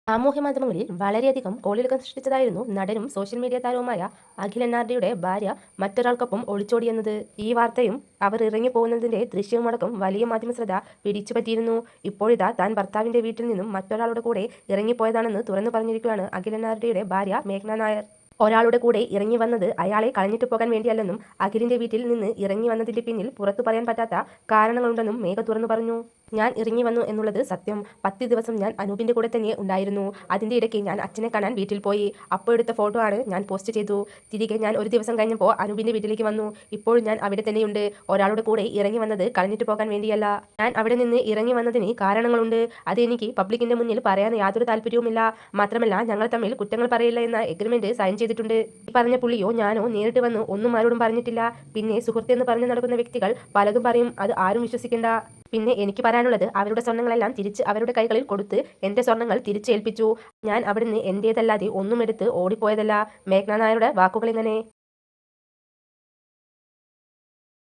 സാമൂഹ്യ മാധ്യമങ്ങളിൽ വളരെയധികം കോളിളക്കം സൃഷ്ടിച്ചതായിരുന്നു നടനും സോഷ്യൽ മീഡിയ താരവുമായ അഖിൽ നായരുടെ ഭാര്യ മറ്റൊരാൾക്കൊപ്പം ഒളിച്ചോടിയെന്നത്. ഈ വാർത്തയും അവർ ഇറങ്ങിപ്പോകുന്നതിന്റെ ദൃശ്യവുമടക്കം വലിയ മാധ്യമ ശ്രദ്ധ പിടിച്ചുപറ്റിയിരുന്നു. ഇപ്പോഴിതാ താൻ ഭർത്താവിന്റെ വീട്ടിൽ നിന്നും മറ്റൊരാളുടെ കൂടെ ഇറങ്ങിപ്പോയതാണെന്ന് തുറന്നു പറഞ്ഞിരിക്കുകയാണ് അഖിൽ നായരുടെ ഭാര്യ മേഘ്ന നായർ. ഒരാളുടെ കൂടെ ഇറങ്ങി വന്നത് അയാളെ കളഞ്ഞിട്ട് പോകാൻ വേണ്ടിയല്ലെന്നും അഖിലിന്റെ വീട്ടിൽ നിന്ന് ഇറങ്ങി വന്നതിന്റെ പിന്നിൽ പുറത്തു പറയാൻ പറ്റാത്ത കാരണങ്ങളുണ്ടെന്നും മേഘ തുറന്നു പറഞ്ഞു. ഞാൻ ഇറങ്ങി വന്നു എന്നുള്ളത് സത്യം. 10 ദിവസം ഞാൻ അനൂപിന്റെ കൂടെ തന്നെ ഉണ്ടായിരുന്നു. അതിന്റെ ഇടയ്ക്ക് ഞാൻ അച്ഛനെ കാണാൻ വീട്ടിൽ പോയി. അപ്പോൾ എടുത്ത ഫോട്ടോ ആണ് ഞാൻ പോസ്റ്റ് ചെയ്തു. തിരികെ ഞാൻ ഒരു ദിവസം കഴിഞ്ഞപ്പോൾ അനൂപിന്റെ വീട്ടിലേക്ക് വന്നു. ഇപ്പോഴും ഞാൻ അവിടെ തന്നെയുണ്ട്. ഒരാളുടെ കൂടെ ഇറങ്ങി വന്നത് കളഞ്ഞിട്ട് പോകാൻ വേണ്ടിയല്ല. ഞാൻ അവിടെ നിന്ന് ഇറങ്ങി വന്നതിന് കാരണങ്ങളുണ്ട്. അത് എനിക്ക് പബ്ലിക്കിന്റെ മുന്നിൽ പറയാൻ യാതൊരു താല്പര്യവുമില്ല. മാത്രമല്ല ഞങ്ങൾ തമ്മിൽ കുറ്റങ്ങൾ പറയില്ല എന്ന എഗ്രിമെന്റ് സൈൻ ചെയ്തിട്ടുണ്ട്. ഈ പറഞ്ഞ പുള്ളിയോ ഞാനോ നേരിട്ട് വന്ന് ഒന്നും ആരോടും പറഞ്ഞിട്ടില്ല. പിന്നെ സുഹൃത്തെന്ന് പറഞ്ഞു നടക്കുന്ന വ്യക്തികൾ പലതും പറയും. അത് ആരും വിശ്വസിക്കേണ്ട. പിന്നെ എനിക്ക് പറയാനുള്ളത് അവരുടെ സ്വർണ്ണങ്ങളെല്ലാം തിരിച്ച് അവരുടെ കൈകളിൽ കൊടുത്ത് എൻ്റെ സ്വർണ്ണങ്ങൾ തിരിച്ചേൽപ്പിച്ചു. ഞാൻ അവിടുന്ന് എൻ്റേതല്ലാതെ ഒന്നും എടുത്ത് ഓടിപ്പോയതല്ല. മേഘ്ന നായരുടെ വാക്കുകൾ ഇങ്ങനെ.